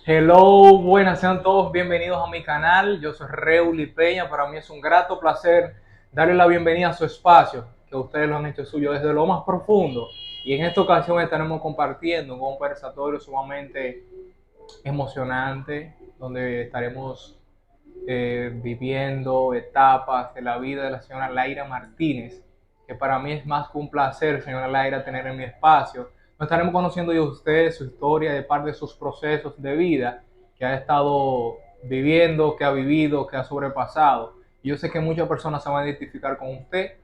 Hello, buenas, sean todos bienvenidos a mi canal. Yo soy Reuli Peña. Para mí es un grato placer darle la bienvenida a su espacio, que ustedes lo han hecho suyo desde lo más profundo. Y en esta ocasión estaremos compartiendo un conversatorio sumamente emocionante, donde estaremos viviendo etapas de la vida de la señora Laira Martínez, que para mí es más que un placer, señora Laira, tener en mi espacio. Nos estaremos conociendo de usted, su historia, de parte de sus procesos de vida que ha estado viviendo, que ha vivido, que ha sobrepasado. Y yo sé que muchas personas se van a identificar con usted,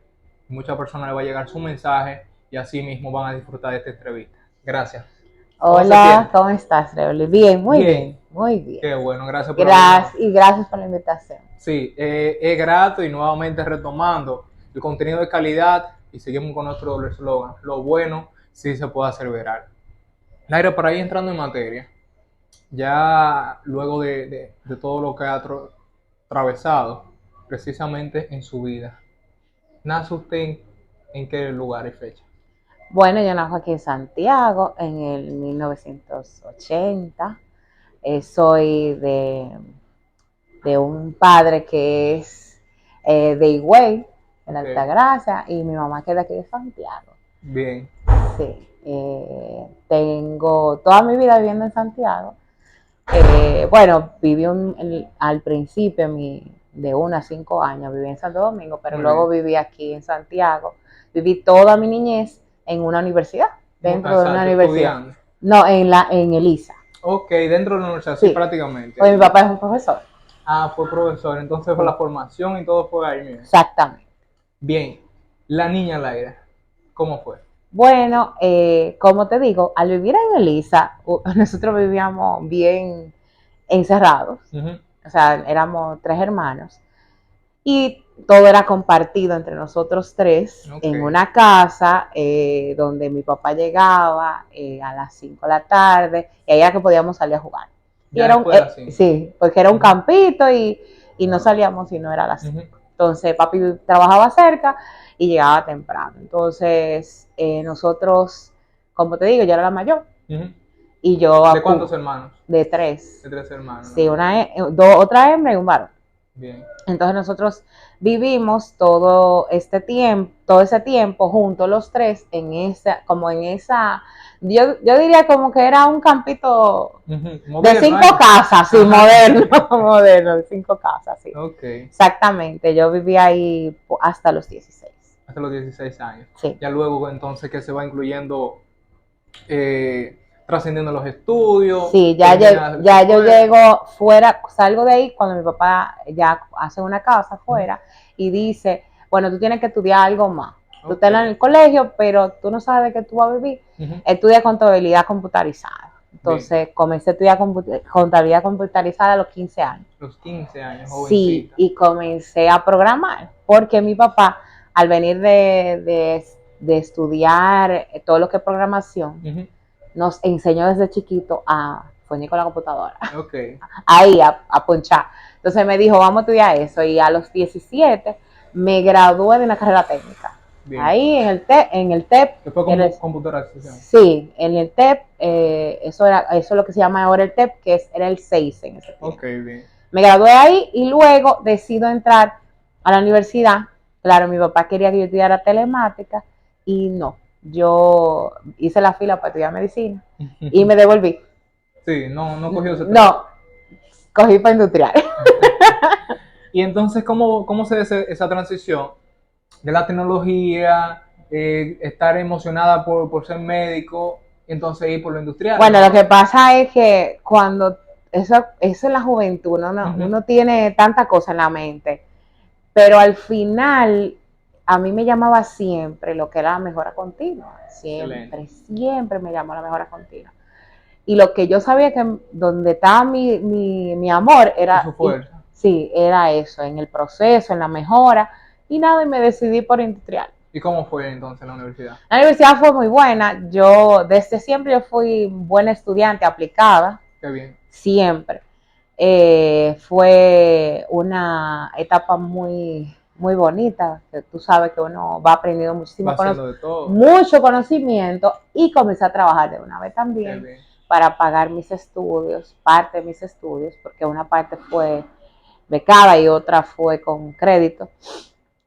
muchas personas le va a llegar su mensaje y así mismo van a disfrutar de esta entrevista. Gracias. ¿Cómo se Hola, siente? ¿cómo estás, Reoli? Bien, muy Bien, bien, muy bien. qué bueno, gracias por abrirnos. Gracias y gracias por la invitación. Sí, es grato y nuevamente retomando el contenido de calidad y seguimos con nuestro eslogan, lo bueno sí se puede hacer viral. Naira, para ir entrando en materia, ya luego de todo lo que ha atravesado precisamente en su vida, ¿nace usted en qué lugar y fecha? Bueno, yo nací aquí en Santiago en el 1980. Soy de un padre que es de Higüey, en Ok, Altagracia, y mi mamá que es de aquí de Santiago. bien, Sí, tengo toda mi vida viviendo en Santiago. Bueno, viví al principio de 1 a 5 años, viví en Santo Domingo, pero muy luego bien. viví aquí en Santiago. Viví toda mi niñez en una universidad, dentro de una Exacto, universidad. estudiando. No, en Elisa. Ok, dentro de la universidad, sí, Sí, prácticamente. porque mi papá es un profesor. Ah, fue profesor, entonces fue la Sí, formación y todo fue ahí mismo. exactamente. Bien, la niña Laira, ¿cómo fue? Bueno, como te digo, al vivir en Elisa, nosotros vivíamos bien encerrados. Ujú. O sea, éramos 3 hermanos. Y todo era compartido entre nosotros tres Ok, en una casa donde mi papá llegaba a las 5 de la tarde y ahí era que podíamos salir a jugar. Y ya después de las 5. sí, porque era un Ujú, campito y no salíamos si no era a las ujú. 5. Entonces papi trabajaba cerca y llegaba temprano. Entonces nosotros, como te digo, yo era la mayor Ujú. y yo ¿De cuántos hermanos? de tres. De 3 hermanos, Sí, ok. otra hembra y un varón. Bien. Entonces nosotros vivimos todo ese tiempo juntos los tres yo diría como que era un campito Ujú. de Moderno 5 casas, sí, Ajá. moderno, moderno, de 5 casas, sí. Ok, Exactamente, yo viví ahí hasta los 16. hasta los 16 años. Sí. Ya luego entonces que se va incluyendo, trascendiendo los estudios, Sí, termina su ya yo escuela. llego fuera, salgo de ahí cuando mi papá ya hace una casa Ujú. fuera y dice, bueno, tú tienes que estudiar algo más. Tú Ok. estás en el colegio, pero tú no sabes de qué tú vas a vivir. Ujú. Estudia contabilidad computarizada. Bien. Entonces comencé a estudiar contabilidad computarizada a los 15 años. Los 15 años, Sí, jovencita. y comencé a programar, porque mi papá, al venir de estudiar todo lo que es programación, Ujú. nos enseñó desde chiquito a poner con la computadora, Ok. ahí a ponchar. Entonces me dijo, vamos a estudiar eso. Y a los 17 me gradué de una carrera técnica. Bien. Ahí en el TEP, Después computarización. sí, en el TEP, eso es lo que se llama ahora el TEP, era el 6 en ese Ok, tiempo. bien. Me gradué ahí y luego decido entrar a la universidad. Claro, mi papá quería que yo estudiara telemática y no. Yo hice la fila para estudiar medicina y me devolví. Sí, no, no cogió ese tren. No, cogí para industrial. Y entonces, ¿cómo se hace esa transición de la tecnología, estar emocionada por ser médico, y entonces ir por lo industrial? Bueno, lo ¿No? que pasa es que cuando eso es la juventud, Ujú. uno tiene tanta cosa en la mente, pero al final a mí me llamaba siempre lo que era la mejora continua, Excelente. siempre, siempre me llamó la mejora continua. Y lo que yo sabía que donde estaba mi amor Eso fuerza. sí, era eso, en el proceso, en la mejora, y nada, y me decidí por industrial. ¿Y cómo fue entonces la universidad? La universidad fue muy buena, yo desde siempre yo fui buena estudiante, aplicada, Qué bien. siempre. Fue una etapa muy, muy bonita, que tú sabes que uno va aprendiendo Va haciendo de todo. mucho conocimiento y comencé a trabajar de una vez Qué también bien. para pagar mis estudios, parte de mis estudios, porque una parte fue becada y otra fue con crédito.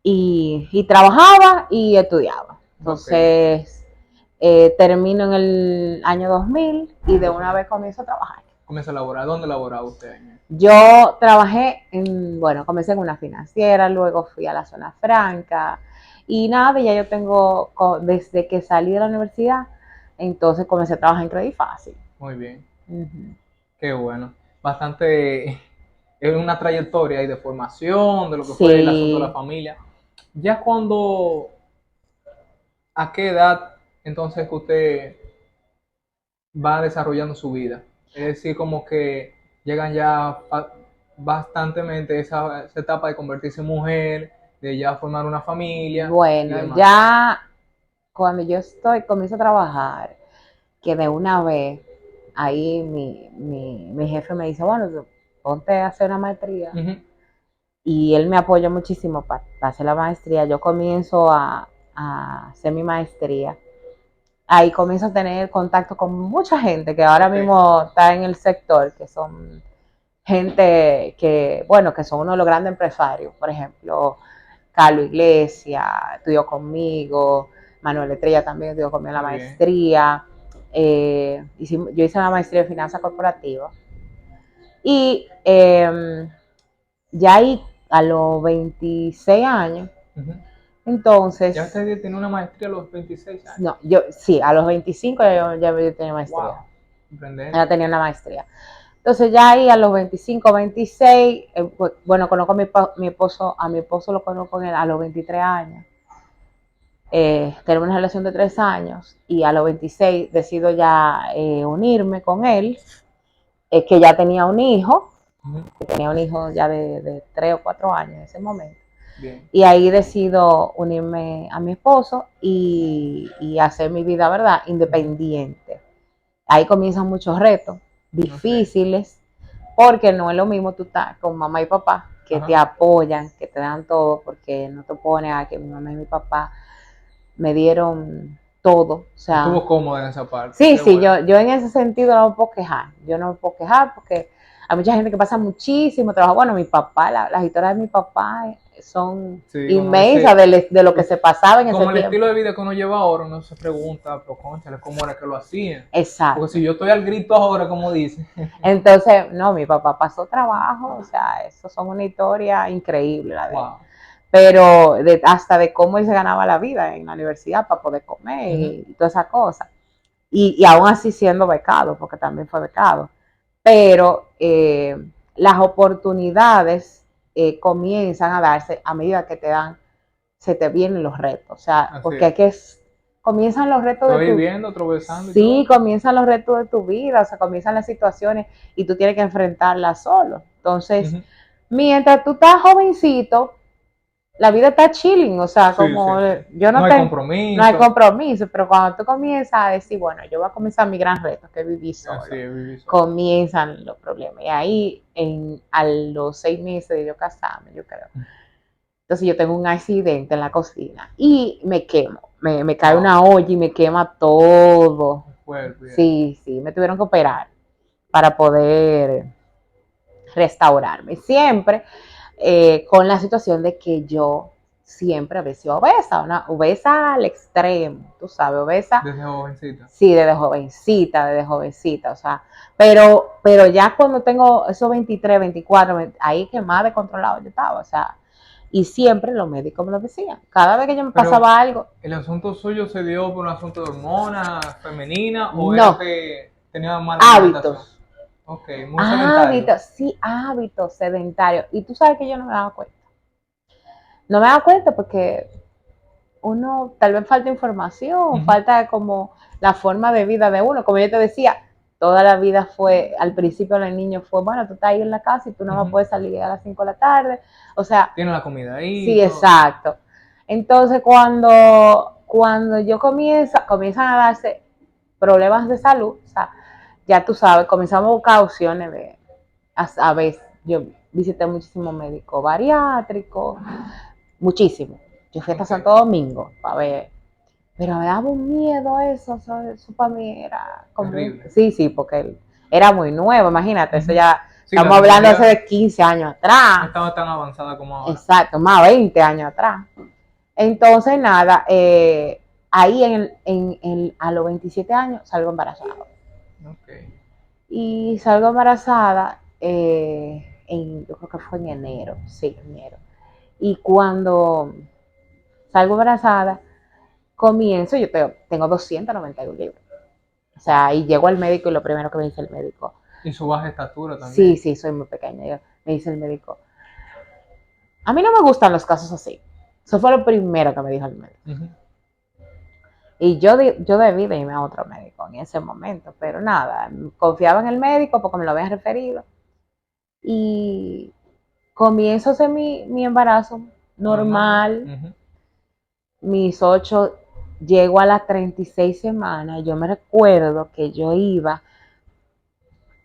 Y trabajaba y estudiaba. Entonces, termino en el año 2000 y de una vez comienzo a trabajar. Comienza a laborar. ¿Dónde laboraba usted? Yo trabajé bueno, comencé en una financiera, luego fui a la zona franca y nada, ya yo tengo, desde que salí de la universidad, entonces comencé a trabajar en Credit Fácil. Muy bien. Uh-huh. Qué bueno. Bastante, es una trayectoria ahí de formación, de lo que Sí. fue el asunto de la familia. Ya cuando, ¿a qué edad entonces que usted va desarrollando su vida? Es decir, como que llegan ya bastantemente esa etapa de convertirse en mujer, de ya formar una familia y Bueno, demás. ya cuando yo comienzo a trabajar, que de una vez, ahí mi jefe me dice, bueno, ponte a hacer una maestría. Uh-huh. Y él me apoya muchísimo para hacer la maestría. Yo comienzo a hacer mi maestría. Ahí comienzo a tener contacto con mucha gente que ahora mismo está en el sector, que son gente que, bueno, que son uno de los grandes empresarios. Por ejemplo, Carlos Iglesias estudió conmigo, Manuel Estrella también estudió conmigo en la maestría. Yo hice una maestría de finanzas corporativas. Y ya ahí a los 26 años, Uh-huh. entonces... ¿Ya usted tiene una maestría a los 26 años? No, sí, a los 25 ya yo tenía maestría. Wow. Ya tenía una maestría. Entonces ya ahí a los 25, 26, pues, bueno, conozco a mi esposo lo conozco a los 23 años. Tenemos una relación de 3 años y a los 26 decido ya unirme con él, que ya tenía un hijo, ya de 3 o 4 años en ese momento. Bien. Y ahí decido unirme a mi esposo y hacer mi vida, ¿verdad?, independiente. Ahí comienzan muchos retos difíciles, porque no es lo mismo tú estar con mamá y papá, que te apoyan, que te dan todo, porque no te pones a que mi mamá y mi papá me dieron todo. O sea, estuvo cómoda en esa parte. Sí, sí, bueno. yo en ese sentido no me puedo quejar. Yo no me puedo quejar porque hay mucha gente que pasa muchísimo trabajo. Bueno, mi papá, las historias de mi papá son inmensas de lo que se pasaba en ese tiempo. Como el estilo de vida que uno lleva ahora, uno se pregunta, pero cónchale, ¿cómo era que lo hacían? Exacto. Porque si yo estoy al grito ahora, como dice. Entonces, no, mi papá pasó trabajo, o sea, eso son una historia increíble, la verdad. Wow. Pero hasta de cómo él se ganaba la vida en la universidad para poder comer y toda esa cosa. Y aún así siendo becado, porque también fue becado. Pero las oportunidades comienzan a darse a medida que se te vienen los retos. O sea, así porque comienzan los retos de tu vida. Viviendo, atravesando. Sí, comienzan los retos de tu vida, o sea, comienzan las situaciones y tú tienes que enfrentarlas solo. Entonces, mientras tú estás jovencito, la vida está chilling, o sea, como yo no hay compromiso. No hay compromiso, pero cuando tú comienzas a decir, bueno, yo voy a comenzar mi gran reto, que es vivir solo, comienzan los problemas. Y ahí, a los 6 meses de yo casarme, yo creo. Entonces yo tengo un accidente en la cocina y me quemo, me cae una olla y me quema todo. Sí, me tuvieron que operar para poder restaurarme. Siempre con la situación de que yo siempre había sido obesa, una obesa al extremo, tú sabes, obesa. Desde jovencita. Sí, desde jovencita, o sea, pero ya cuando tengo esos 23, 24, ahí que más descontrolado yo estaba, o sea, y siempre los médicos me lo decían, cada vez que yo me pasaba algo. ¿El asunto suyo se dio por un asunto de hormonas femenina o era que tenía mala hábitos? Ok, muy sedentario. Sí, hábitos sedentarios. Y tú sabes que yo no me daba cuenta. No me daba cuenta porque uno tal vez falta información, falta como la forma de vida de uno. Como yo te decía, toda la vida fue, al principio el niño fue, bueno, tú estás ahí en la casa y tú no puedes salir a las 5 de la tarde. O sea, tiene la comida ahí. Sí, exacto. Entonces cuando yo comienzan a darse problemas de salud, o sea, ya tú sabes, comenzamos a buscar opciones de, a veces, yo visité muchísimos médicos bariátricos, muchísimo. Yo fui hasta Santo Domingo para ver Pero me daba un miedo eso para mí era como, Terrible. sí, sí, porque él era muy nuevo, imagínate, eso Ujú. ya, Sí, la estamos hablando hace tecnología de 15 años no atrás, estaba tan avanzada como ahora. exacto, más 20 años atrás. Entonces, nada, ahí a los 27 años salgo embarazada. Ok. Y salgo embarazada, yo creo que fue en enero, sí, enero. Y cuando salgo embarazada, comienzo, tengo 291 libras. O sea, y llego al médico y lo primero que me dice el médico, Y su baja estatura sí, también. sí, soy muy pequeña. Me dice el médico, a mí no me gustan los casos así. Eso fue lo primero que me dijo el médico. Ujú. Y yo debí de irme a otro médico en ese momento, pero nada, confiaba en el médico porque me lo habían referido. Y comienzo a hacer mi embarazo Normal. normal, Ujú. mis 8, llego a las 36 semanas. Yo me recuerdo que yo iba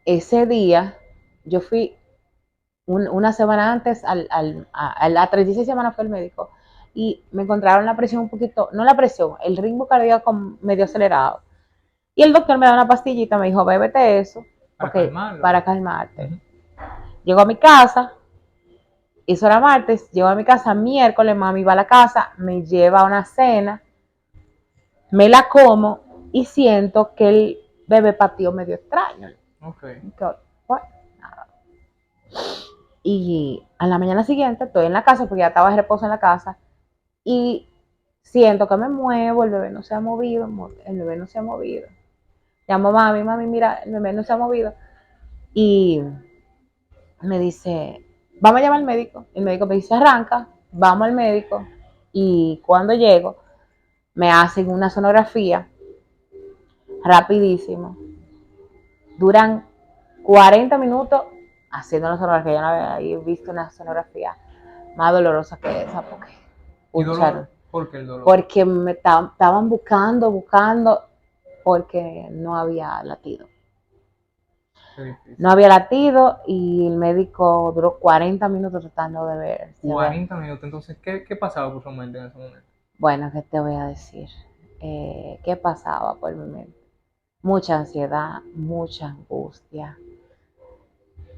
ese día, yo fui una semana antes, a las 36 semanas fue el médico, y me encontraron la presión un poquito, no la presión, el ritmo cardíaco medio acelerado. Y el doctor me da una pastillita, me dijo, bébete eso, Para porque calmarlo. para calmarte. Ujú. Llego a mi casa, eso era martes, llego a mi casa miércoles, mami va a la casa, me lleva a una cena, me la como y siento que el bebé pateó medio extraño. Ok. Bueno, y a la mañana siguiente estoy en la casa porque ya estaba de reposo en la casa y siento que me muevo, el bebé no se ha movido, el bebé no se ha movido. Llamo a mami, mami, mira, el bebé no se ha movido. Y me dice, vamos a llamar al médico. El médico me dice, arranca, vamos al médico. Y cuando llego, me hacen una sonografía rapidísimo. Duran 40 minutos haciendo la sonografía. Yo no había visto una sonografía más dolorosa que esa, porque, ¿Y pucha, dolor? ¿Por qué el dolor? porque me estaban buscando, porque no había latido. Qué No difícil. había latido y el médico duró 40 minutos tratando de ver. 40 minutos. Entonces, ¿qué pasaba por su mente en ese momento? Bueno, ¿qué te voy a decir? ¿Qué pasaba por mi mente? Mucha ansiedad, mucha angustia.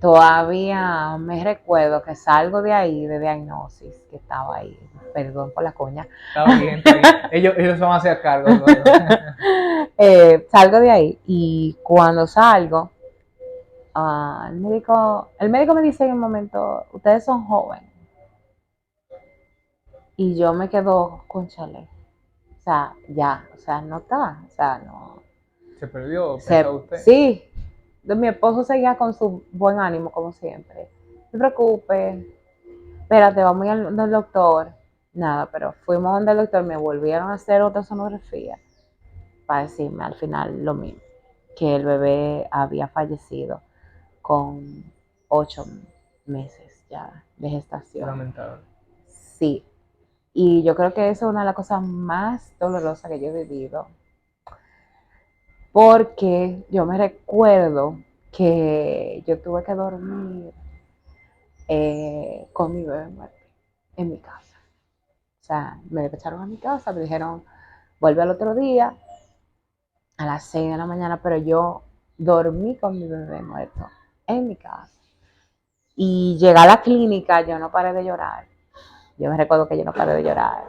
Todavía me recuerdo que salgo de ahí, de diagnosis, que estaba ahí, perdón por la coña. Está bien, está bien. Ellos se van a hacer cargo luego. Salgo de ahí y cuando salgo, el médico me dice en el momento, ustedes son jóvenes. Y yo me quedo, conchale, o sea, ya, o sea, no está, o sea, no. Se perdió, pensaba usted. Sí, mi esposo seguía con su buen ánimo, como siempre. No te preocupes, espérate, vamos a ir al doctor. Nada, pero fuimos donde el doctor, me volvieron a hacer otra sonografía para decirme al final lo mismo, que el bebé había fallecido con 8 meses ya de gestación. Lamentable. Sí, y yo creo que eso es una de las cosas más dolorosas que yo he vivido, porque yo me recuerdo que yo tuve que dormir con mi bebé muerto en mi casa. O sea, me despacharon a mi casa, me dijeron, vuelve al otro día a las 6 de la mañana, pero yo dormí con mi bebé muerto en mi casa. Y llegué a la clínica, yo no paré de llorar. Yo me recuerdo que yo no paré de llorar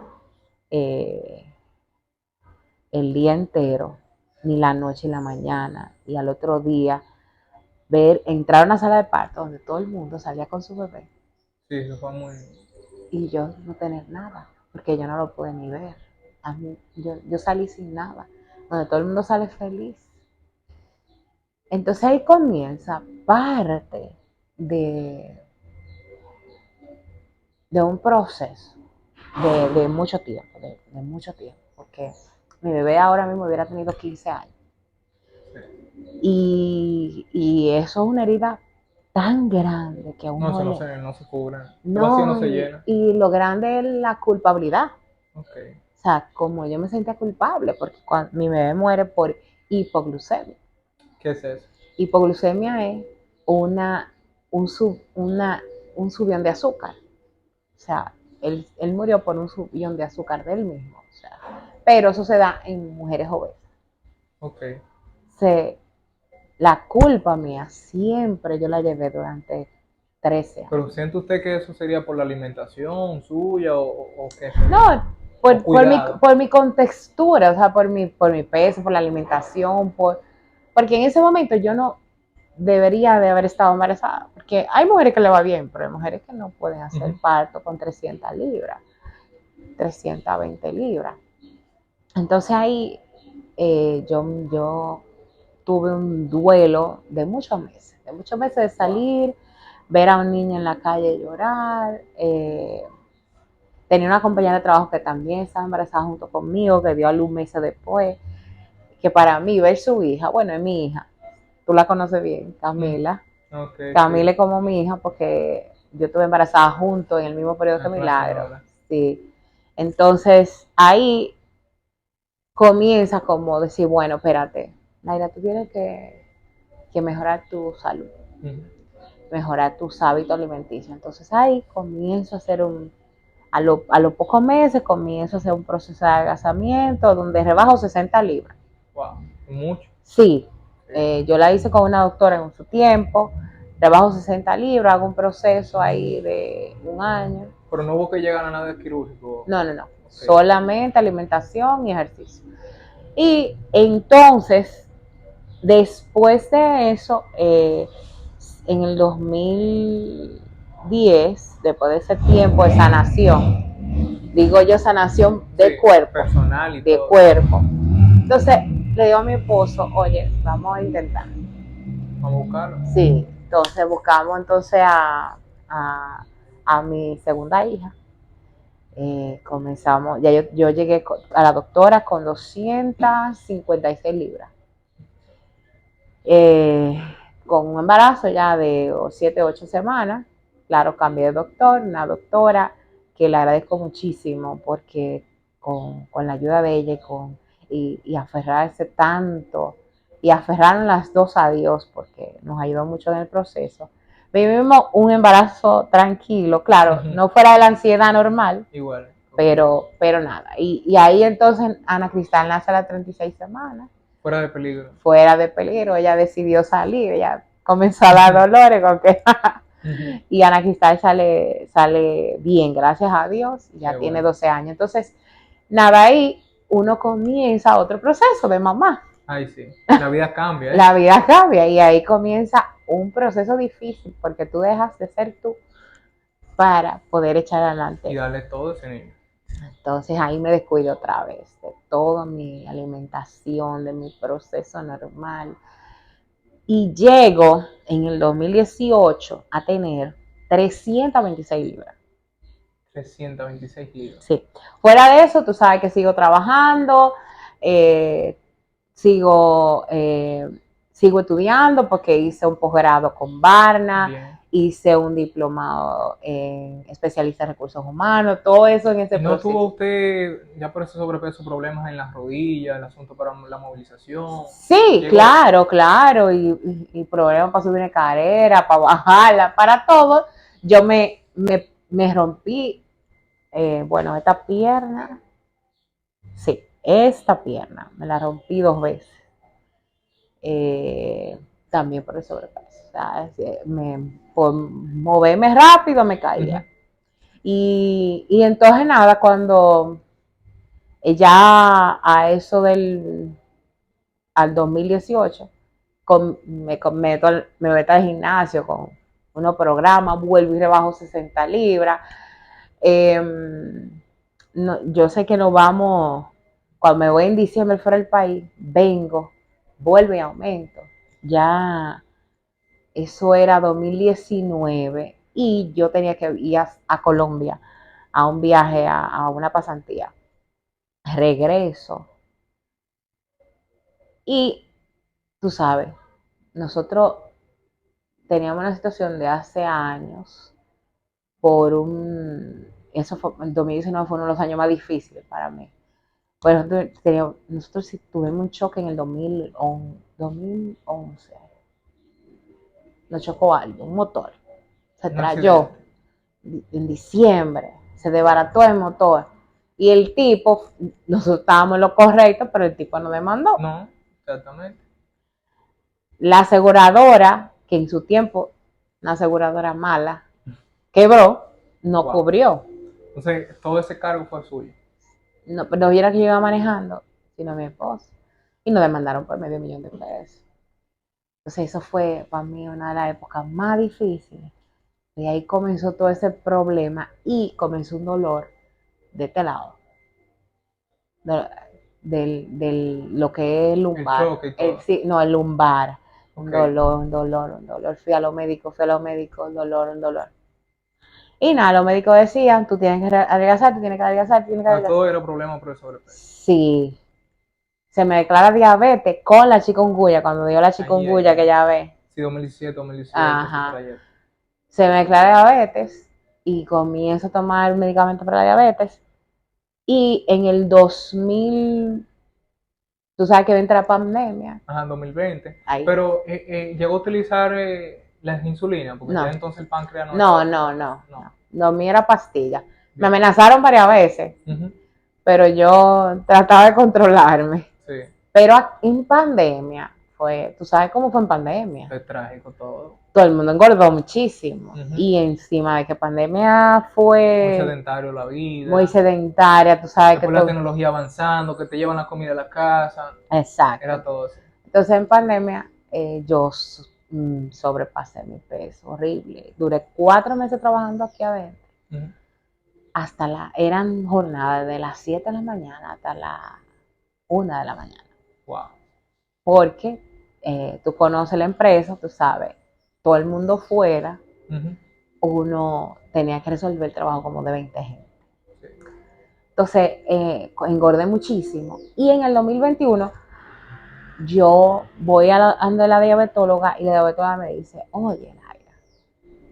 eh, el día entero, ni la noche ni la mañana. Y al otro día, entrar a una sala de parto donde todo el mundo salía con su bebé Sí, eso fue muy... y yo no tener nada, porque yo no lo pude ni ver. Yo salí sin nada, donde todo el mundo sale feliz. Entonces ahí comienza parte de, de un proceso de mucho tiempo, de mucho tiempo, porque mi bebé ahora mismo hubiera tenido 15 años. Sí. Y eso es una herida tan grande que a No, uno eso le... no se cubre. El vacío no No, se llena. y lo grande es la culpabilidad. Ok. O sea, como yo me sentía culpable, porque cuando mi bebé muere por hipoglucemia. ¿Qué es eso? Hipoglucemia es una, un, sub, una, un subión de azúcar. O sea, él murió por un subión de azúcar del mismo. O sea, pero eso se da en mujeres obesas. Ok. La culpa mía siempre yo la llevé durante 13 años. Pero ¿siente usted que eso sería por la alimentación suya o qué sería? No, O cuidado. por mi contextura, o sea, por mi peso, por la alimentación, porque en ese momento yo no debería de haber estado embarazada. Porque hay mujeres que le va bien, pero hay mujeres que no pueden hacer parto con 300 libras, 320 libras. Entonces ahí yo tuve un duelo de muchos meses de salir, ver a un niño en la calle llorar. Tenía una compañera de trabajo que también estaba embarazada junto conmigo, que dio a luz meses después, que para mí ver su hija, bueno, es mi hija, tú la conoces bien, Camila. Okay, Camila sí. es como mi hija porque yo estuve embarazada junto en el mismo periodo que En relación Milagro. ahora. Sí. Entonces ahí comienza como decir, bueno, espérate, Naira, tú tienes que mejorar tu salud, mejorar tus hábitos alimenticios. Entonces ahí comienzo a hacer a los pocos meses comienzo a hacer un proceso de adelgazamiento donde rebajo 60 libras. Wow, mucho. Sí, Sí. yo la hice con una doctora en su tiempo, rebajo 60 libras, hago un proceso ahí de un año. Pero no hubo que llegar a nada quirúrgico. No, Okay. solamente alimentación y ejercicio. Y entonces, después de eso, en el 2010, después de ese tiempo de sanación, digo yo sanación de cuerpo, personal y de todo. cuerpo. Entonces le digo a mi esposo, oye, vamos a intentar. Vamos a buscarlo. Sí, entonces buscamos entonces a mi segunda hija. Comenzamos, ya yo llegué a la doctora con 256 libras. Con un embarazo ya de 7, 8 semanas. Claro, cambié de doctor, una doctora que le agradezco muchísimo porque con la ayuda de ella y aferrarse tanto y aferraron las dos a Dios porque nos ayudó mucho en el proceso. Vivimos un embarazo tranquilo, claro, no fuera de la ansiedad normal, igual, pero nada. Y ahí entonces Ana Cristal nace a las 36 semanas. Fuera de peligro. Fuera de peligro, ella decidió salir, ella comenzó a dar dolores con que y Ana Cristal sale bien, gracias a Dios, ya tiene 12 años. Entonces, nada, ahí uno comienza otro proceso de mamá. Ay, sí, la vida cambia, ¿eh? La vida cambia y ahí comienza un proceso difícil porque tú dejas de ser tú para poder echar adelante. Y darle todo a ese niño. Entonces ahí me descuido otra vez de toda mi alimentación, de mi proceso normal. Y llego en el 2018 a tener 326 libras. 326 libras. Sí. Fuera de eso, tú sabes que sigo trabajando, eh, sigo, eh, sigo estudiando porque hice un posgrado con Barna. Bien. Hice un diplomado en especialista en recursos humanos, todo eso en ese ¿Y no proceso. tuvo usted, ya por ese sobrepeso, problemas en las rodillas, el asunto para la movilización? Sí, claro, y problemas para subir en carrera, para bajarla, para todo. Yo me rompí, bueno, esta pierna, sí, esta pierna, me la rompí 2 veces. También por el sobrepeso. O sea, por moverme rápido me caía. Y entonces nada, cuando ya a eso al 2018, me meto al gimnasio con unos programas, vuelvo y rebajo 60 libras. Yo sé que nos vamos, cuando me voy en diciembre fuera del país, vengo, vuelvo y aumento. Ya eso era 2019 y yo tenía que ir a Colombia a un viaje, a una pasantía. Regreso y tú sabes, nosotros teníamos una situación de hace años eso fue, el 2019 fue uno de los años más difíciles para mí. Bueno, nosotros sí tuvimos un choque en el 2011. Nos chocó algo, un motor. Se trayó en diciembre, se desbarató el motor Y el tipo, nosotros estábamos en lo correcto, pero el tipo no demandó. No, exactamente. La aseguradora, que en su tiempo, una aseguradora mala, quebró, no Wow. cubrió. Entonces, todo ese cargo fue suyo. No, no viera que yo iba manejando, sino mi esposo. Y nos demandaron por $500,000. Entonces eso fue para mí una de las épocas más difíciles. Y ahí comenzó todo ese problema y comenzó un dolor de este lado, lo que es el El lumbar. choque y todo. Sí, no, el lumbar. Un Ok. dolor, un dolor, un dolor. Fui a los médicos, un dolor, un dolor. Y nada, los médicos decían, tú tienes que adelgazar, tú tienes que adelgazar, tú tienes que Ah, todo adelgazar. era problema por el sobrepeso. Sí, se me declara diabetes con la chikungunya, cuando dio la Ay, chikungunya ay, que ay. ya ve. Sí, 2017, 2018, ese Ajá. trayecto. Se me declara diabetes y comienzo a tomar medicamentos para la diabetes. Y en el 2000, tú sabes que entra la pandemia. Ajá, en 2020. Ahí. Pero llegó a utilizar las insulinas, porque ya No, entonces el páncreas no no, estaba no, funcionando. no, No. no. Lo mío era pastilla. Me Bien. amenazaron varias veces, Ujú. pero yo trataba de controlarme. Sí, Pero en pandemia fue, tú sabes cómo fue en pandemia. es trágico todo. Todo el mundo engordó muchísimo. Ujú. Y encima de que pandemia Muy fue sedentario la muy vida. sedentaria, tú sabes que Después la todo. tecnología avanzando, que te llevan la comida a la casa. Era Exacto. todo así. Entonces en pandemia yo sobrepasé mi peso, horrible. Duré 4 meses trabajando aquí adentro. Ujú. Eran jornadas de las 7 de la mañana hasta las 1 de la mañana. Wow. Porque tú conoces la empresa, tú sabes, todo el mundo fuera, Ujú. uno tenía que resolver el trabajo como de 20 gente. Sí. Entonces engordé muchísimo. Y en el 2021 yo voy ando a la diabetóloga y la diabetóloga me dice, oye, Laira,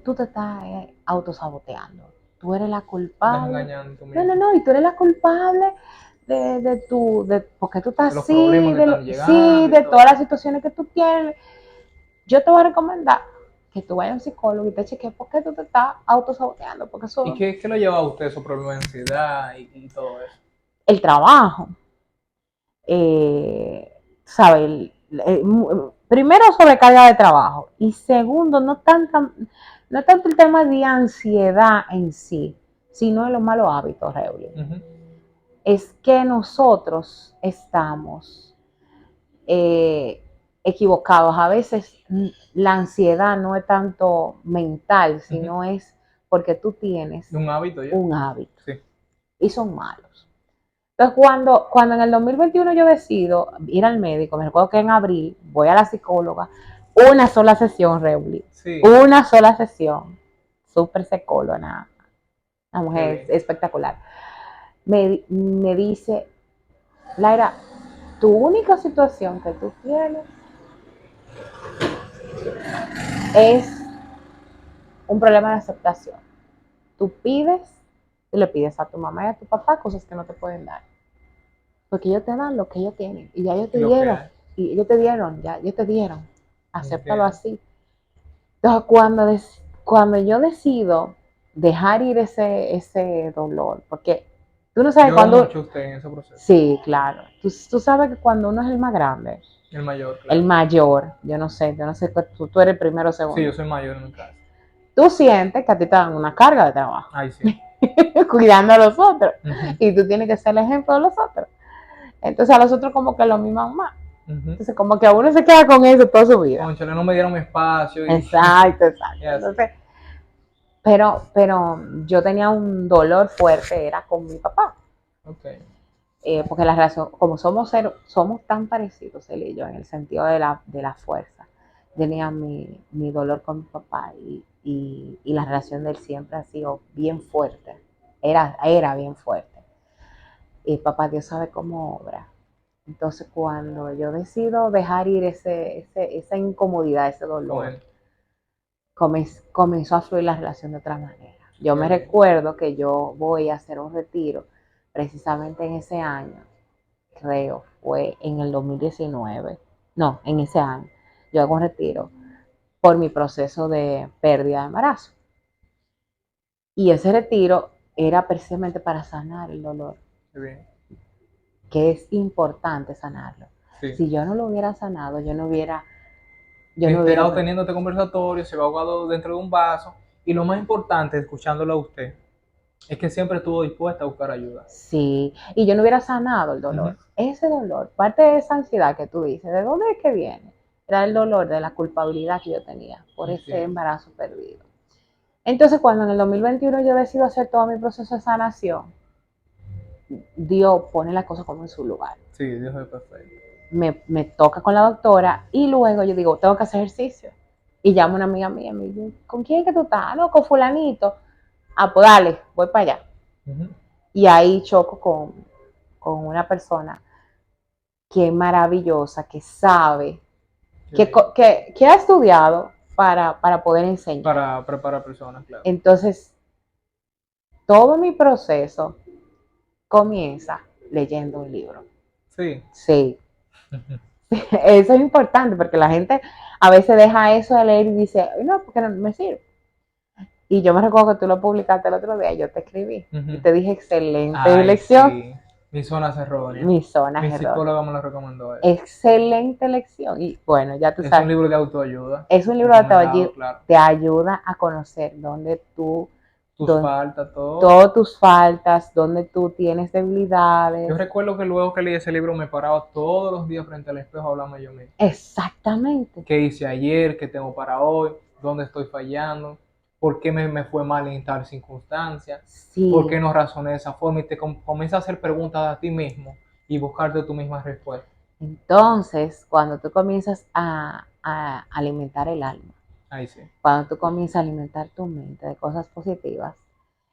tú te estás autosaboteando. Tú eres la Te estás culpable. engañando tú No, no, mismo. no, y tú eres la culpable porque tú De estás los problemas así, que están sí, llegando y de todo. todas las situaciones que tú tienes. Yo te voy a recomendar que tú vayas a un psicólogo y te cheques por qué tú te estás autosaboteando, porque ¿Y eso, qué lo lleva a usted esos problemas de ansiedad y todo eso? el trabajo, ¿sabes? Primero sobrecarga de trabajo y segundo no tanto el tema de ansiedad en sí, sino de los malos hábitos, Reuli. Ujú. Es que nosotros estamos equivocados. A veces la ansiedad no es tanto mental, Ujú. sino es porque tú tienes De un hábito ya. un hábito Sí. y son malos. Entonces, cuando en el 2021 yo decido ir al médico, me recuerdo que en abril voy a la psicóloga, una sola sesión, Reuli, Sí. una sola sesión, súper psicóloga, una Qué mujer bien. espectacular. Me dice, Laira, tu única situación que tú tienes es un problema de aceptación. Tú pides y le pides a tu mamá y a tu papá cosas que no te pueden dar. Porque ellos te dan lo que ellos tienen. Y ya ellos te Lo que dieron. hay. Y ellos te dieron, ya ellos te dieron. Acéptalo Entiendo. así. Entonces, cuando yo decido dejar ir ese dolor, porque tú no sabes Lloró cuándo. mucho usted en ese proceso. Sí, claro. Tú sabes que cuando uno es el más grande, El mayor, el claro. mayor, yo no sé, tú eres el primero o Sí, yo segundo. soy mayor en mi casa. Tú sientes que a ti te dan una carga de trabajo, Ay, sí. cuidando a los otros. Ujú. Y tú tienes que ser el ejemplo de los otros. Entonces a los otros como que lo miman más. Ujú. Entonces como que a uno se queda con eso toda su vida. Cónchale, no me dieron mi espacio y, Exacto, y exacto. así. Entonces, pero yo tenía un dolor fuerte, era con mi papá. Ok. Porque la relación, como somos tan parecidos él y yo en el sentido de la fuerza, tenía mi dolor con mi papá y la relación de él siempre ha sido bien fuerte, era bien fuerte. Y papá Dios sabe cómo obra. Entonces cuando yo decido dejar ir esa incomodidad, ese Con dolor, él. comenzó a fluir la relación de otra manera. Yo Qué me bien. recuerdo que yo voy a hacer un retiro precisamente en ese año, creo, fue en el 2019, no, en ese año, yo hago un retiro por mi proceso de pérdida de embarazo. Y ese retiro era precisamente para sanar el dolor. Qué bien. que es importante sanarlo. Sí. Si yo no lo hubiera sanado, yo no hubiera Estado teniendo este conversatorio, se va ahogado dentro de un vaso, y lo más importante, escuchándolo a usted, es que siempre estuvo dispuesta a buscar ayuda. Sí, y yo no hubiera sanado el Ujú. dolor. Ese dolor, parte de esa ansiedad que tú dices, ¿de dónde es que viene? Era el dolor de la culpabilidad que yo tenía por ese Entiendo. embarazo perdido. Entonces, cuando en el 2021 yo decido hacer todo mi proceso de sanación, Dios pone las cosas como en su lugar. Sí, Dios es perfecto. Me toca con la doctora y luego yo digo, tengo que hacer ejercicio. Y llamo a una amiga mía y me dice, ¿con quién es que tú estás? "Ah, no, con fulanito. Ah, pues dale, voy para allá. Ujú. Y ahí choco con una persona que es maravillosa, que sabe, Qué bien. que ha estudiado para poder enseñar. Para preparar personas, claro. Entonces, todo mi proceso comienza leyendo un libro. Sí. Sí, eso es importante porque la gente a veces deja eso de leer y dice, no, porque no me sirve. Y yo me recuerdo que tú lo publicaste el otro día, yo te escribí y Ujú. te dije, excelente Ay, lección, sí. Mis zonas erróneas. mis zonas Mi errores. psicóloga me lo recomendó eso. Excelente lección. Y bueno, ya tú Es un sabes, libro de autoayuda, es un libro recomendado, que claro. te ayuda a conocer dónde tú, Tus dónde, faltas, todo. todas tus faltas, dónde tú tienes Yo debilidades. recuerdo que luego que leí ese libro me paraba todos los días frente al espejo a hablarme yo mismo. Exactamente. ¿Qué hice ayer? ¿Qué tengo para hoy? ¿Dónde estoy fallando? ¿Por qué me fue mal en tal circunstancia? ¿Por qué Sí. no razoné de esa forma? Y te comienzas a hacer preguntas a ti mismo y buscarte tu misma respuesta. Entonces, cuando tú comienzas a alimentar el alma, Ahí sí. cuando tú comienzas a alimentar tu mente de cosas positivas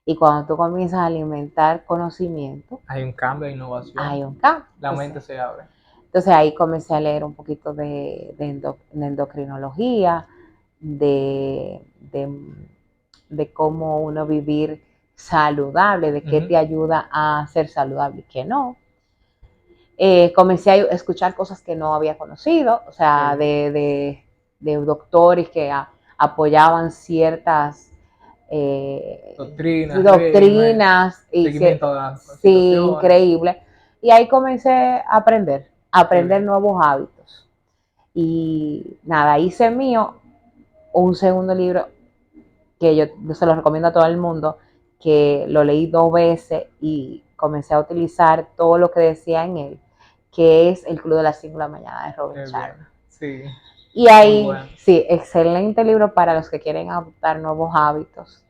y cuando tú comienzas a alimentar conocimiento, Hay un cambio, hay innovación. hay un cambio. La mente se abre. Entonces ahí comencé a leer un poquito de endocrinología, de, de, de cómo uno vivir saludable, de qué Ujú. te ayuda a ser saludable y qué no. Comencé a escuchar cosas que no había conocido, o Qué sea, bien. de doctores que apoyaban ciertas Doctrinas, reglas, doctrinas, y seguimiento a las sí, situaciones. increíble. Y ahí comencé a Qué aprender bien. nuevos hábitos. Y nada, hice mío un segundo libro que yo se lo recomiendo a todo el mundo, que lo leí 2 veces y comencé a utilizar todo lo que decía en él, que es El Club de las 5 de la mañana de Robin Qué Sharma. bien. Sí, Y muy ahí, bueno. sí, excelente libro para los que quieren adoptar nuevos hábitos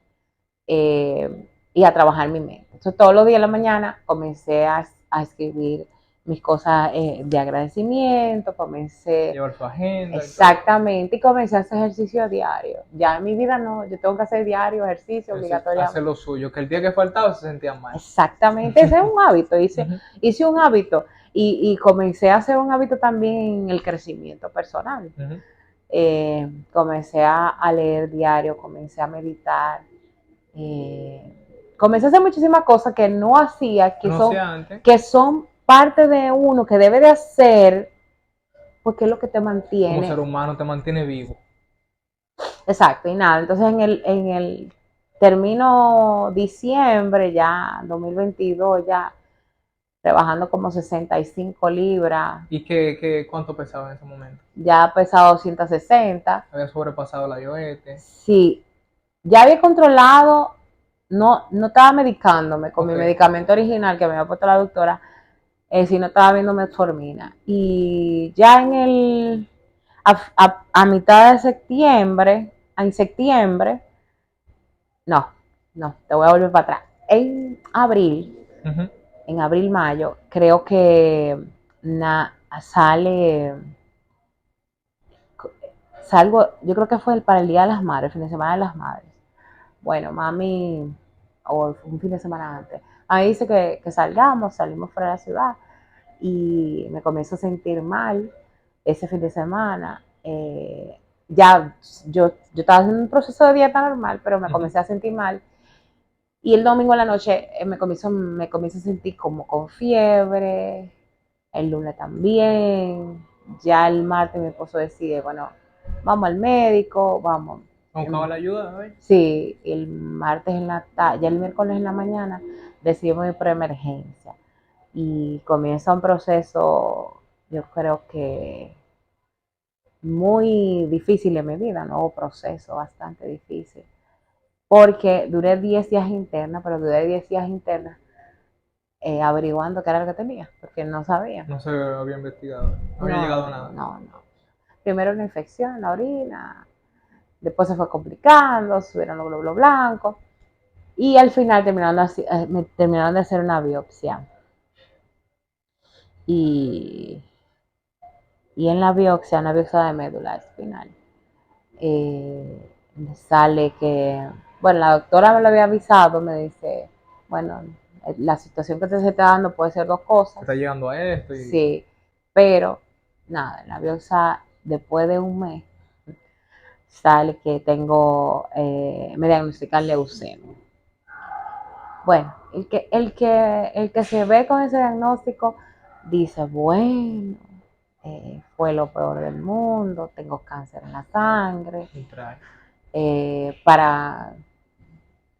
y a trabajar mi mente. Entonces, todos los días de la mañana comencé a escribir mis cosas de agradecimiento, comencé Llevar su agenda y todo. exactamente y comencé a hacer ejercicio diario. Ya en mi vida no, yo tengo que hacer diario ejercicio Hacer obligatoriamente. lo suyo, que el día que faltaba se sentía mal. Exactamente, ese es un hábito, Ujú. hice un hábito y comencé a hacer un hábito también en el crecimiento personal. Ujú. Comencé a leer diario, comencé a meditar, eh, comencé a hacer muchísimas cosas que no hacía, No sea antes, que son parte de uno, que debe de hacer, porque es lo que te como ser mantiene. humano, te mantiene vivo. Exacto, y nada, entonces termino diciembre ya, 2022 ya, rebajando como 65 libras, ¿Y cuánto pesaba en ese momento? ya he pesado 260. Había sobrepasado la diabetes. Sí, ya había controlado, no estaba medicándome con mi Ok. medicamento original que me había puesto la doctora, sino estaba viendo metformina. Y ya a mitad de septiembre, en septiembre, no, no, te voy a volver para atrás. Ujú. En abril, mayo, creo que sale, yo creo que fue para el Día de las Madres, el fin de semana de las Madres. Bueno, mami, o un fin de semana antes, a mí dice que salimos fuera de la ciudad y me comienzo a sentir mal ese fin de semana. Ya yo estaba haciendo un proceso de dieta normal, pero me Ujú. comencé a sentir mal. Y el domingo en la noche me comienzo a sentir como con fiebre, el lunes también, ya el martes mi esposo decide, bueno, vamos al médico, vamos. Buscaba la ayuda, ¿ves? Sí, el martes ya el miércoles en la mañana decidimos ir por emergencia. y comienza un proceso, yo creo que muy difícil en mi vida, nuevo proceso bastante difícil, porque duré 10 días interna, pero duré 10 días interna averiguando qué era lo que tenía, porque no sabía. No se había investigado, no había No, llegado a nada. no. Primero una infección en la orina, después se fue complicando, subieron los glóbulos blancos, y al final me terminaron de hacer una biopsia. Y, y en la biopsia, una biopsia de médula espinal, sale que, bueno, la doctora me lo había avisado, me dice, bueno, la situación que te se está dando puede ser dos Se cosas, está llegando a esto y sí, pero nada, en la biopsia después de un mes sale que me diagnostican leucemia. Bueno, el que se ve con ese diagnóstico dice, bueno, fue lo peor del mundo, tengo cáncer en la sangre, entrar.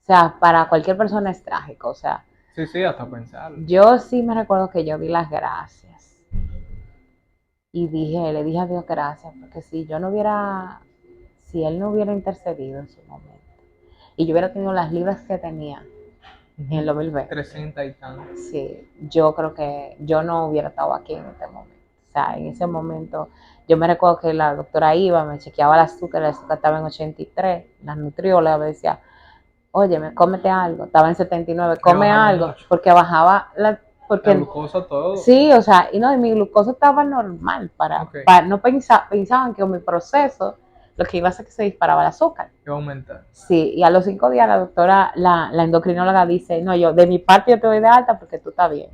o sea, para cualquier persona es trágico, o sea, Sí, sí, hasta pensarlo. yo sí me recuerdo que yo di las gracias y le dije a Dios gracias, porque si Él no hubiera intercedido en su momento y yo hubiera tenido las libras que tenía en el 2020, 300 y tanto. sí, yo creo que yo no hubiera estado aquí en este momento. O sea, en ese momento, yo me recuerdo que la doctora iba, me chequeaba el azúcar estaba en 83, la nutrióloga me decía, oye, cómete algo, estaba en 79, He come bajado algo, mucho. porque bajaba La porque glucosa, todo. sí, o sea, y mi glucosa estaba normal, Ok, no pensaban que con mi proceso lo que iba a hacer que se disparaba el azúcar. va a aumentar. Sí, y a los 5 días la doctora, la endocrinóloga dice, no, de mi parte yo te doy de alta porque tú estás bien.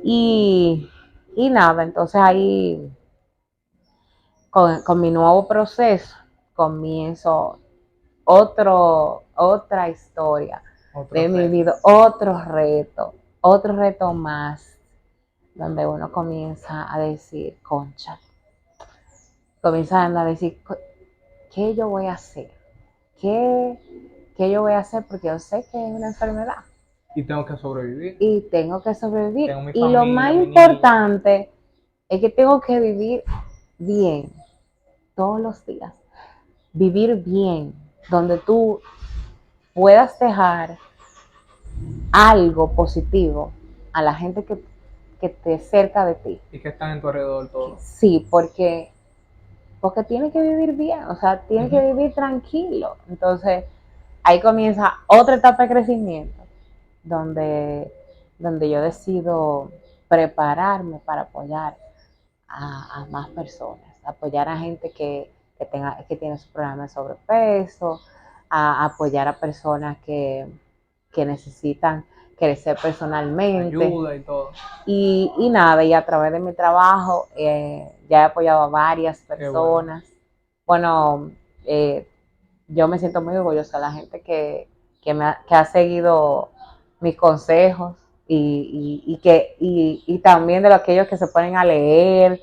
Y, y nada, entonces ahí con mi nuevo proceso comienzo otra historia Otro de mi reto. vida, otro reto más, donde uno comienza a decir, concha, comienzan a decir, ¿qué yo voy a hacer? ¿Qué, ¿Qué yo voy a hacer? Porque yo sé que es una enfermedad Y tengo que sobrevivir. y tengo que sobrevivir. Tengo mi Y lo más familia, mi niña. importante es que tengo que vivir bien todos los días. Vivir bien, donde tú puedas dejar algo positivo a la gente que te cerca de ti. Y que están en tu alrededor todo. Sí, porque tiene que vivir bien, o sea, tiene que vivir tranquilo. Entonces, ahí comienza otra etapa de crecimiento, donde, donde yo decido prepararme para apoyar a más personas, apoyar a gente que tiene su problema de sobrepeso, a apoyar a personas que necesitan crecer personalmente. Ayuda y todo. Y nada, y a través de mi trabajo ya he apoyado a varias Qué bueno. personas. Bueno, yo me siento muy orgullosa de la gente que ha seguido mis consejos y también de aquellos que se ponen a leer,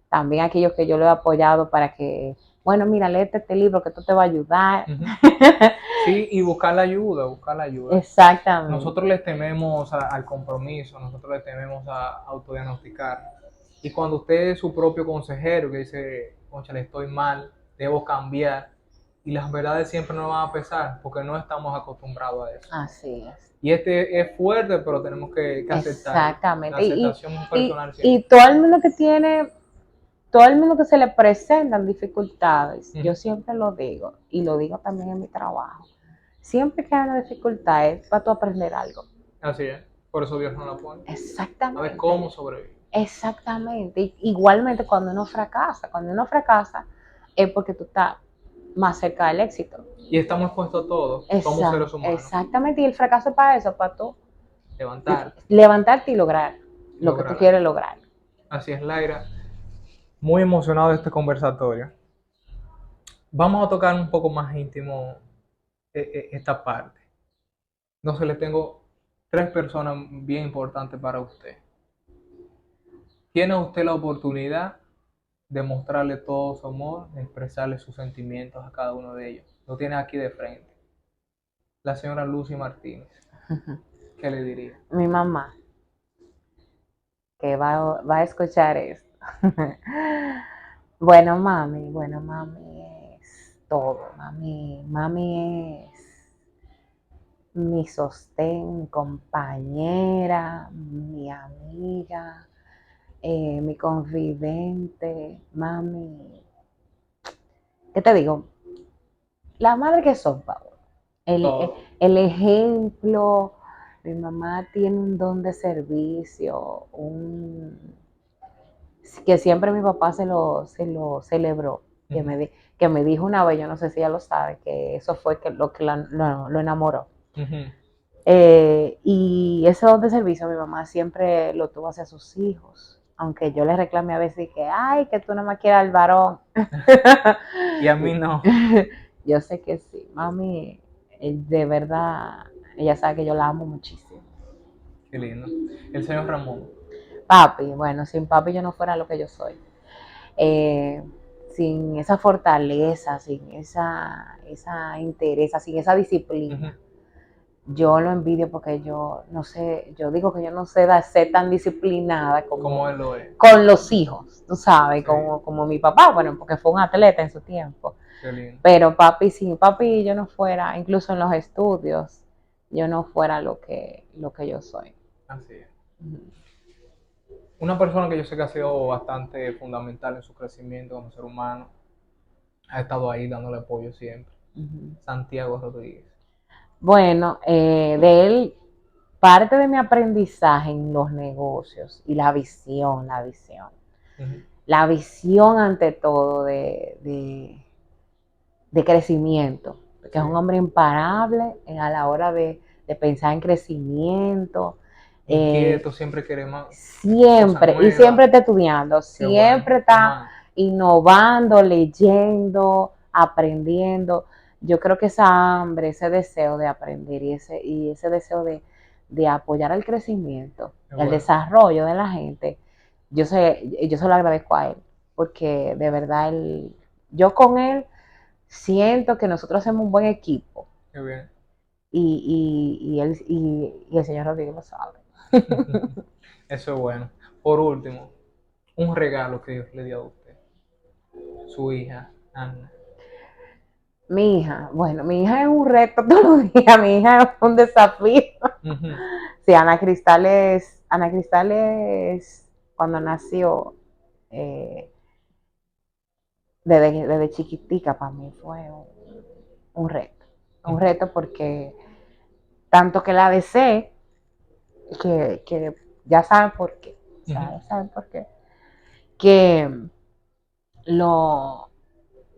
también aquellos que yo le he apoyado para que, bueno, mira, léete este libro que esto te va a ayudar. Sí, y buscar la ayuda, buscar la ayuda. Exactamente. Nosotros le tememos al compromiso, nosotros le tememos a autodiagnosticar. Y cuando usted es su propio consejero que dice, concha, le estoy mal, debo cambiar, y las verdades siempre nos van a pesar porque no estamos acostumbrados a eso. Así es. Y este es fuerte, pero tenemos que aceptarlo. La Exactamente. aceptación personal Y siempre. todo el mundo que se le presentan dificultades, yo Ujú. siempre lo digo, y lo digo también en mi trabajo, siempre que hay una dificultad es para tú aprender algo. Así es. Por eso Dios no la pone. A ver Exactamente. cómo sobrevivir. Exactamente. Igualmente cuando uno fracasa es porque tú estás más cerca del éxito. Y estamos expuestos a todo. Somos seres humanos. Exactamente. Y el fracaso es para eso, para tú Levantarte, levantarte y lograr lo que tú lograr quieres algo. lograr. Así es, Laira. Muy emocionado de este conversatorio. Vamos a tocar un poco más íntimo esta parte. Entonces les tengo tres personas bien importantes para usted. Tiene usted la oportunidad de mostrarle todo su amor, de expresarle sus sentimientos a cada uno de ellos. Lo tiene aquí de frente. La señora Lucy Martínez. ¿Qué le diría? Mi mamá, que va a escuchar esto. Bueno, mami es todo, mami es mi sostén, mi compañera, mi amiga, mi confidente, mami. ¿Qué te digo? La madre que son, Paola. Todo. El ejemplo, mi mamá tiene un don de servicio, que siempre mi papá se lo celebró, Ujú, que me dijo una vez, yo no sé si ella lo sabe, que eso fue lo que lo enamoró. ujú. Y ese don de servicio mi mamá siempre lo tuvo hacia sus hijos, aunque yo le reclamé a veces que, ay, que tú no me quieras al varón. Y a mí no. Yo sé que sí, mami, de verdad, ella sabe que yo la amo muchísimo. Qué lindo. El señor Ramón. Papi, bueno, sin papi yo no fuera lo que yo soy. Eh, Sin esa fortaleza, sin esa interés, sin esa Ujú. disciplina. Yo lo envidio porque yo no sé, yo digo que yo no sé ser tan disciplinada Como como él lo es. con los hijos, tú sabes, Sí, como mi papá, bueno, porque fue un atleta en su tiempo. qué lindo. Pero papi, si papi yo no fuera, incluso en los estudios, yo no fuera lo que yo soy. Así es. Una persona que yo sé que ha sido bastante fundamental en su crecimiento como ser humano, ha estado ahí dándole apoyo siempre. Ujú. Santiago Rodríguez. Bueno, de él, parte de mi aprendizaje en los negocios y Ujú. la visión ante todo de crecimiento, porque Sí. es un hombre imparable a la hora de pensar en crecimiento, Inquieto, siempre quiere más cosas siempre, y nuevas. siempre está estudiando, Qué bueno, siempre qué está más. innovando, leyendo, aprendiendo. Yo creo que esa hambre, ese deseo de aprender y ese deseo de apoyar el crecimiento, Qué el bueno. desarrollo de la gente, yo se lo agradezco a él, porque de verdad yo con él siento que nosotros hacemos un buen equipo Qué bien. y el señor Rodríguez lo sabe. Eso es bueno. Por último, un regalo que Dios le dio a usted. Su hija, Ana. Mi hija, bueno, mi hija es un reto todos los días, mi hija es un desafío. Ujú. Sí, Ana Cristal es cuando nació, eh, desde chiquitica para mí fue un Ujú. reto porque tanto que la deseé, que ya saben por qué, Ujú. ya saben por qué, que lo,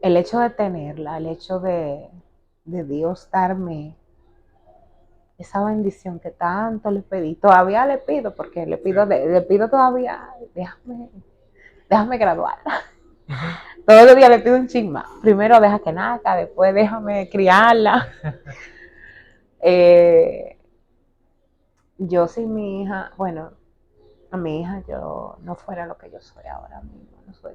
el hecho de tenerla, el hecho de Dios darme esa bendición que tanto le pedí, todavía le pido, porque Sí. le pido todavía, déjame graduarla. Ujú. Todos los días le pido un chisma. Primero deja que nazca, después déjame criarla. Eh, yo sin mi hija, bueno, a mi hija yo no fuera lo que yo soy ahora mismo. No soy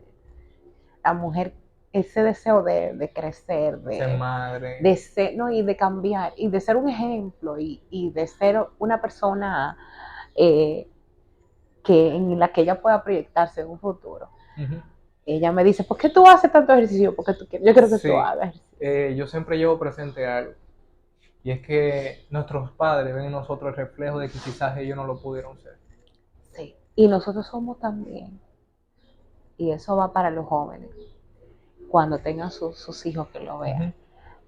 la mujer, ese deseo de crecer, Ser madre. de ser, no, y de cambiar, y de ser un ejemplo, y de ser una persona eh, en la que ella pueda proyectarse en un futuro. Ujú. Ella me dice, ¿por qué tú haces tanto ejercicio? Porque tú quieres, yo creo que tú Sí. hagas ejercicio. Yo siempre llevo presente algo. Y es que nuestros padres ven en nosotros el reflejo de que quizás ellos no lo pudieron ser. Sí. Y nosotros somos también. Y eso va para los jóvenes, cuando tengan sus hijos que lo vean. Ujú.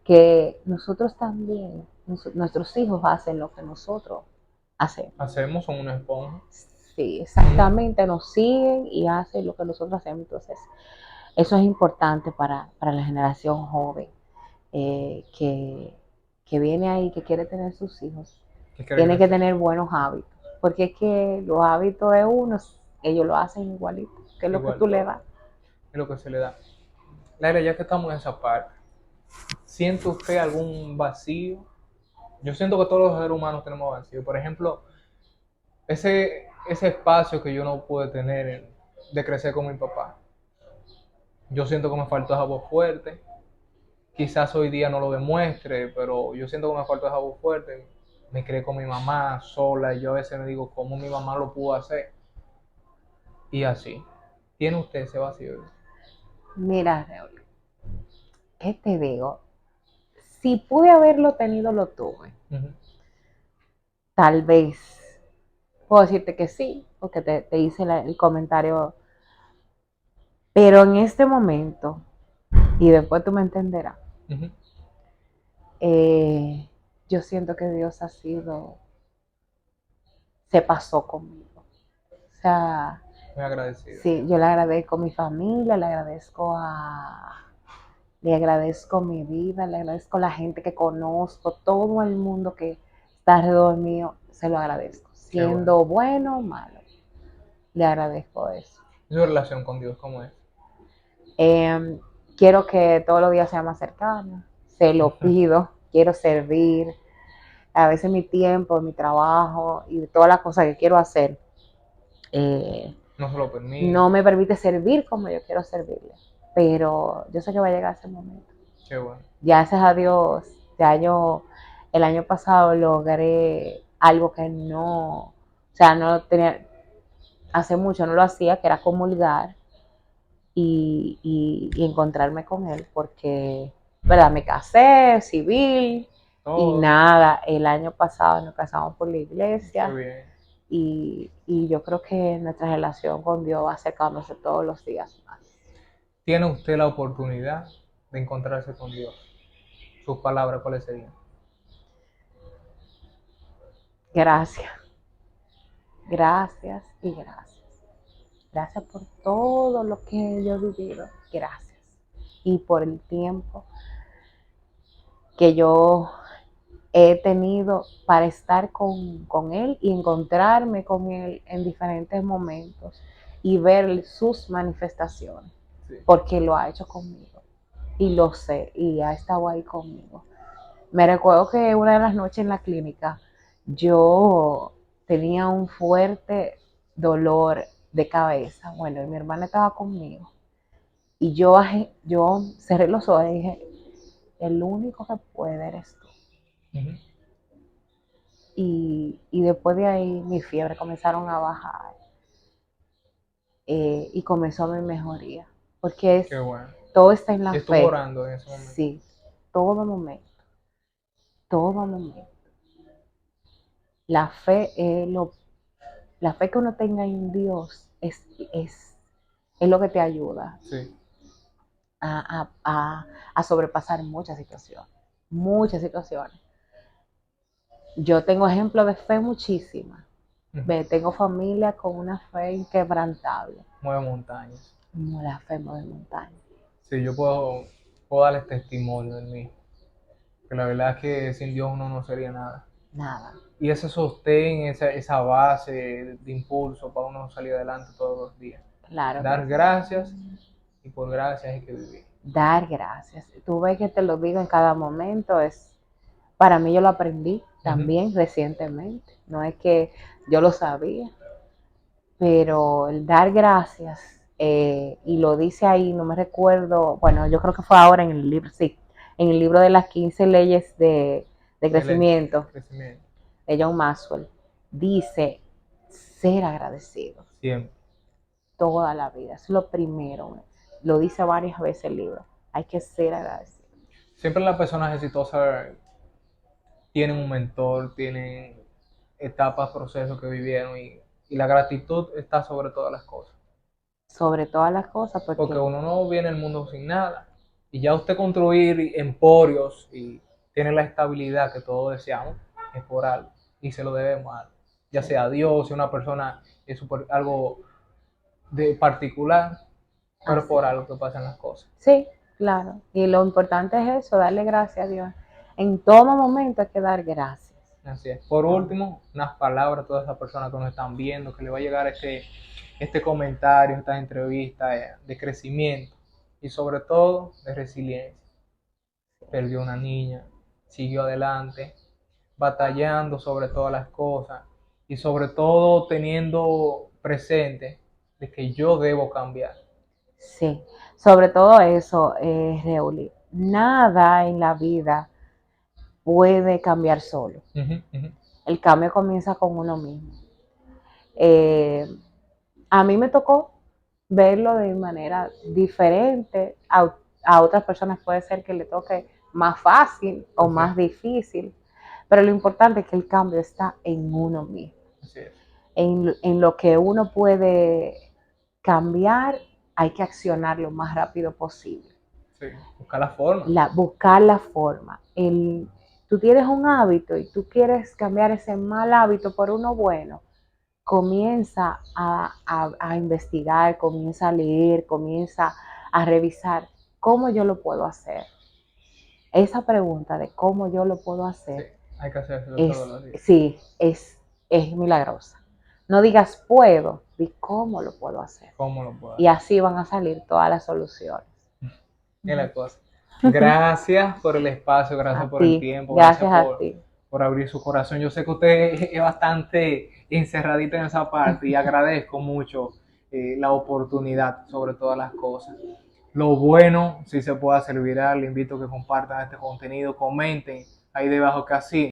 Que nosotros también, nuestros hijos hacen lo que nosotros hacemos. Hacemos, son una esponja. Sí, Ujú. exactamente, nos siguen y hacen lo que nosotros hacemos. Entonces, eso es importante para la generación joven, eh, que, que viene ahí, que quiere tener sus hijos. ¿Qué quiere Tiene que crecer? tener buenos hábitos, porque es que los hábitos de unos, ellos lo hacen igualito, que es lo que tú Igual, le das. es lo que se le da. Laila, ya que estamos en esa parte, ¿siente usted algún vacío? Yo siento que todos los seres humanos tenemos vacío. Por ejemplo, ese espacio que yo no pude tener de crecer con mi papá. Yo siento que me faltó esa voz fuerte. Quizás hoy día no lo demuestre, pero yo siento que me faltó esa voz fuerte. Me crié con mi mamá sola y yo a veces me digo cómo mi mamá lo pudo hacer. Y así, tiene usted ese vacío. Mira, Raúl, ¿qué te digo? Si pude haberlo tenido, lo tuve. Ujú, Tal vez puedo decirte que sí, porque te hice el comentario, pero en este momento, y después tú me entenderás, ujú. eh, yo siento que Dios se pasó conmigo. O sea, Muy agradecido. sí, yo le agradezco a mi familia, le agradezco mi vida, le agradezco a la gente que conozco, todo el mundo que está alrededor mío, se lo agradezco. Qué bueno. Siendo bueno o malo, le agradezco eso. ¿Y su relación con Dios cómo es? Eh, Quiero que todos los días sea más cercano, se lo pido, quiero servir. A veces mi tiempo, mi trabajo y todas las cosas que quiero hacer eh, No se lo no permite. me permite servir como yo quiero servirle. Pero yo sé que va a llegar ese momento. Qué bueno. Gracias a Dios, el año pasado logré algo que o sea, no tenía, hace mucho no lo hacía, que era comulgar y encontrarme con él, porque, ¿verdad? Me casé, civil, y Todo. nada, el año pasado nos casamos por la Qué iglesia, bien. y yo creo que nuestra relación con Dios va acercándose todos los días más. ¿Tiene usted la oportunidad de encontrarse con Dios? Sus palabras, ¿cuáles serían? Gracias, gracias y gracias. Gracias por todo lo que yo he vivido. Gracias. Y por el tiempo que yo he tenido para estar con él y encontrarme con él en diferentes momentos y ver sus manifestaciones, Sí. porque lo ha hecho conmigo y lo sé y ha estado ahí conmigo. Me recuerdo que una de las noches en la clínica yo tenía un fuerte dolor de cabeza. Bueno, y mi hermana estaba conmigo y yo cerré los ojos y dije, el único que puede eres tú. Ujú. Y después de ahí mi fiebre comenzaron a bajar y comenzó mi mejoría. Porque Qué bueno. todo está en la Y estuvo fe. orando en ese momento. Sí, todo momento, todo momento. La fe, la fe que uno tenga en Dios es lo que te ayuda Sí. a sobrepasar muchas situaciones. Muchas situaciones. Yo tengo ejemplos de fe muchísimas. Ujú. Tengo familia con una fe inquebrantable. Mueve montañas. Como la fe mueve montaña. Sí, yo puedo darles testimonio de mí. Que la verdad es que sin Dios uno no sería nada. Nada. Y ese sostén, esa base de impulso para uno salir adelante todos los días. Claro que Dar sí. gracias y por gracias hay que vivir. Dar gracias. Tú ves que te lo digo en cada momento. Para mí yo lo aprendí Ujú. también recientemente. No es que yo lo sabía, pero el dar gracias, y lo dice ahí, no me recuerdo, bueno, yo creo que fue ahora en el libro, sí, en el libro de las 15 leyes de crecimiento Crecimiento. de John Maxwell, dice ser agradecido Siempre. toda la vida. Es lo primero. Lo dice varias veces el libro. Hay que ser agradecido. Siempre las personas exitosas tienen un mentor, tienen etapas, procesos que vivieron y la gratitud está sobre todas las cosas. Sobre todas las cosas, Porque porque uno no viene al mundo sin nada. Y ya usted construir emporios y tiene la estabilidad que todos deseamos, es por algo. Y se lo debemos a algo. Ya sí, sea a Dios, sea una persona, es algo de particular, pero así. por algo que pasan las cosas. Sí, claro. Y lo importante es eso, darle gracias a Dios. En todo momento hay que dar gracias. Así es. Por No. último, unas palabras a todas esas personas que nos están viendo, que le va a llegar este comentario, esta entrevista de crecimiento y sobre todo de resiliencia. Perdió una niña, siguió adelante, batallando sobre todas las cosas y sobre todo teniendo presente de que yo debo cambiar. Sí, sobre todo eso, Reuli. Nada en la vida puede cambiar solo. Ujú, ujú. El cambio comienza con uno mismo. Eh, A mí me tocó verlo de manera diferente. A otras personas puede ser que le toque más fácil o Así es, más difícil, pero lo importante es que el cambio está en uno mismo, así es. en lo que uno puede cambiar, hay que accionar lo más rápido posible. Sí, buscar la forma. Buscar la forma. Tú tienes un hábito y tú quieres cambiar ese mal hábito por uno bueno, comienza a investigar, comienza a leer, comienza a revisar cómo yo lo puedo hacer. Esa pregunta de cómo yo lo puedo Sí, hacer hay que hacerlo todos es, los días. sí, es milagrosa. No digas puedo, di cómo lo puedo hacer. ¿Cómo lo puedo Y hacer? así van a salir todas las soluciones. Es la cosa. Gracias por el espacio, A gracias por el ti, tiempo, gracias gracias a ti. por abrir su corazón. Yo sé que usted es bastante encerradita en esa parte y agradezco mucho la oportunidad sobre todas las cosas. Lo bueno, si se puede hacer viral, le invito a que compartan este contenido, comenten ahí debajo que así